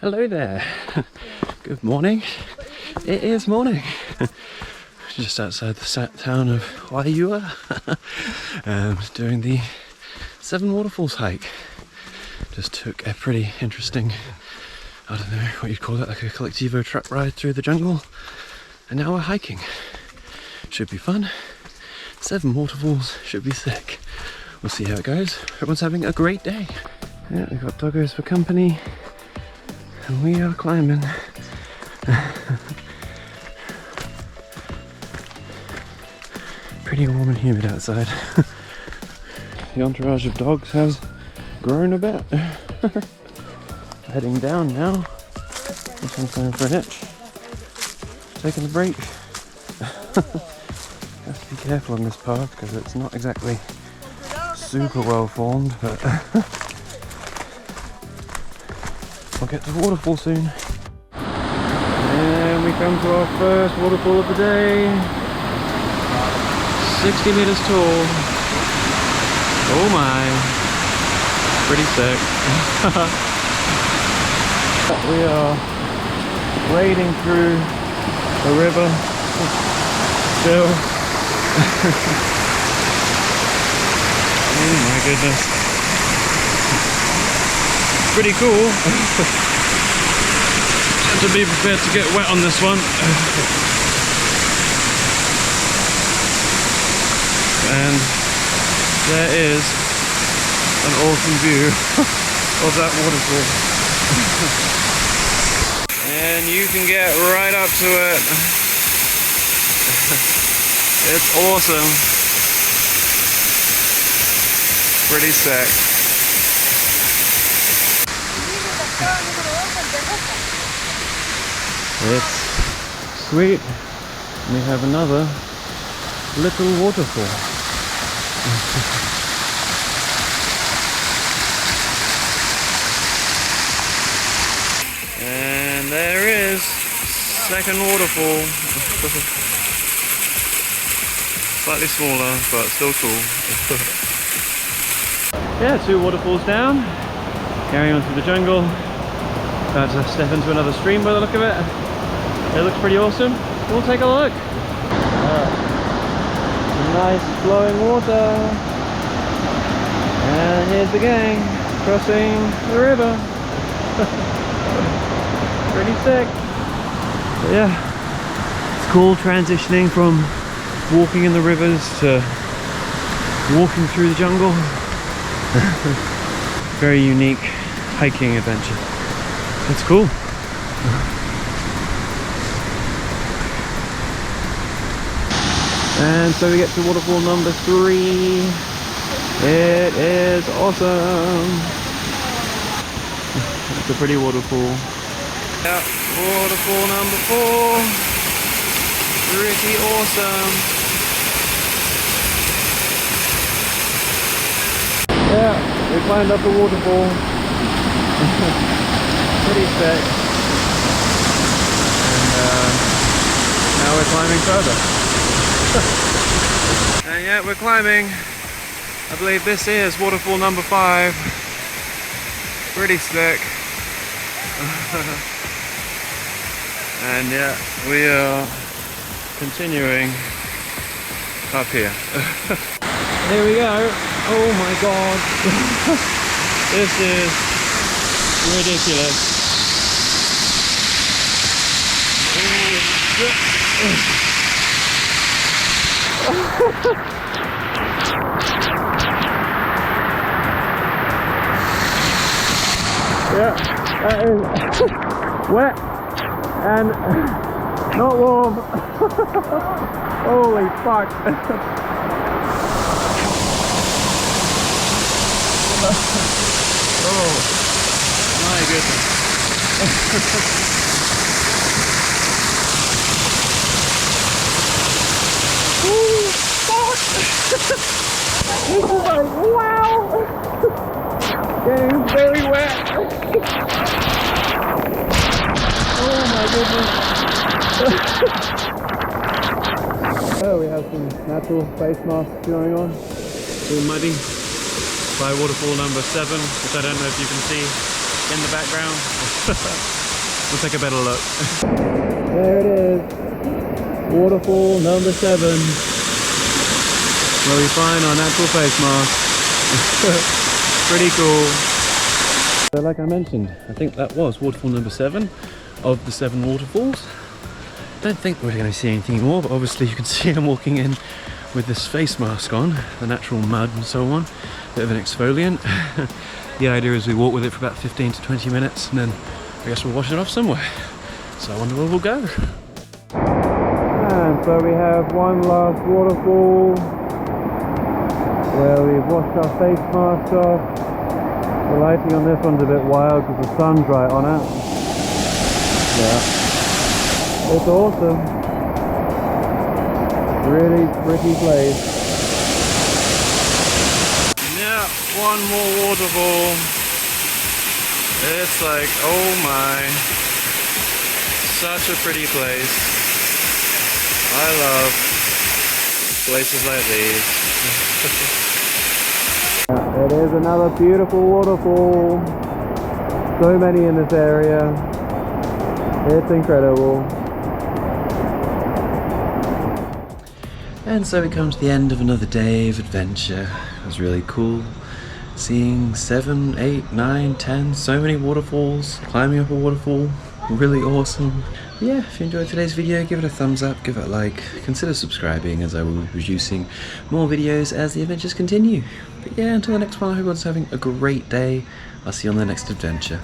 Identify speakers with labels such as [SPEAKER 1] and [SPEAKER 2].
[SPEAKER 1] Hello there. Good morning. It is morning. Just outside the town of Juayua, doing the 7 waterfalls hike. Just took a pretty interesting, I don't know what you'd call it, like a collectivo truck ride through the jungle, and now we're hiking. Should be fun. 7 waterfalls, should be sick. We'll see how it goes. Everyone's having a great day. Yeah, we've got doggos for company, and we are climbing. Pretty warm and humid outside. The entourage of dogs has grown a bit. Heading down now. This one's going for an itch. Taking a break. Have to be careful on this path because it's not exactly super well formed, but I'll get to the waterfall soon. And we come to our first waterfall of the day. 60 meters tall. Oh my. Pretty sick. We are wading through a river. Still. Oh my goodness. Pretty cool. Have to be prepared to get wet on this one. And there is an awesome view of that waterfall. And you can get right up to it. It's awesome. Pretty sick. It's sweet. We have another little waterfall. And there is second waterfall. Slightly smaller, but still cool. Yeah, 2 waterfalls down. Carrying on through the jungle. About to step into another stream by the look of it. It looks pretty awesome. We'll take a look. Nice flowing water. And here's the gang crossing the river. Pretty sick. But yeah, it's cool transitioning from walking in the rivers to walking through the jungle. Very unique hiking adventure. It's cool. And so we get to waterfall number 3. It is awesome. It's a pretty waterfall. Yeah, waterfall number 4. Pretty awesome. Yeah, we climbed up the waterfall. Pretty sick. And now we're climbing further. And yeah, we're climbing. I believe this is waterfall number 5. Pretty slick. And yeah, we are continuing up here. Here we go. Oh my god. This is ridiculous. Yeah, that is wet and not warm. Holy fuck. Oh my goodness. Oh fuck. This is like, wow. Getting very wet. Oh my goodness. Oh, we have some natural face masks going on. All muddy. By waterfall number 7, which I don't know if you can see in the background. We'll take a better look. There it is. Waterfall number 7. Where we find our natural face mask. Pretty cool. So like I mentioned, I think that was waterfall number 7 of the 7 waterfalls. Don't think we're going to see anything more, but obviously you can see I'm walking in with this face mask on, the natural mud and so on, bit of an exfoliant. The idea is we walk with it for about 15 to 20 minutes and then I guess we'll wash it off somewhere. So I wonder where we'll go. And so we have one last waterfall where we've washed our face mask off. The lighting on this one's a bit wild because the sun's right on it. Yeah. It's awesome. Really pretty place. Yeah, one more waterfall. It's like, oh my. Such a pretty place. I love places like these. It is another beautiful waterfall. So many in this area. It's incredible. And so we come to the end of another day of adventure. It was really cool. Seeing 7, 8, 9, 10, so many waterfalls, climbing up a waterfall. Really awesome. Yeah, if you enjoyed today's video, give it a thumbs up, give it a like, consider subscribing as I will be producing more videos as the adventures continue. But yeah, until the next one, I hope everyone's having a great day. I'll see you on the next adventure.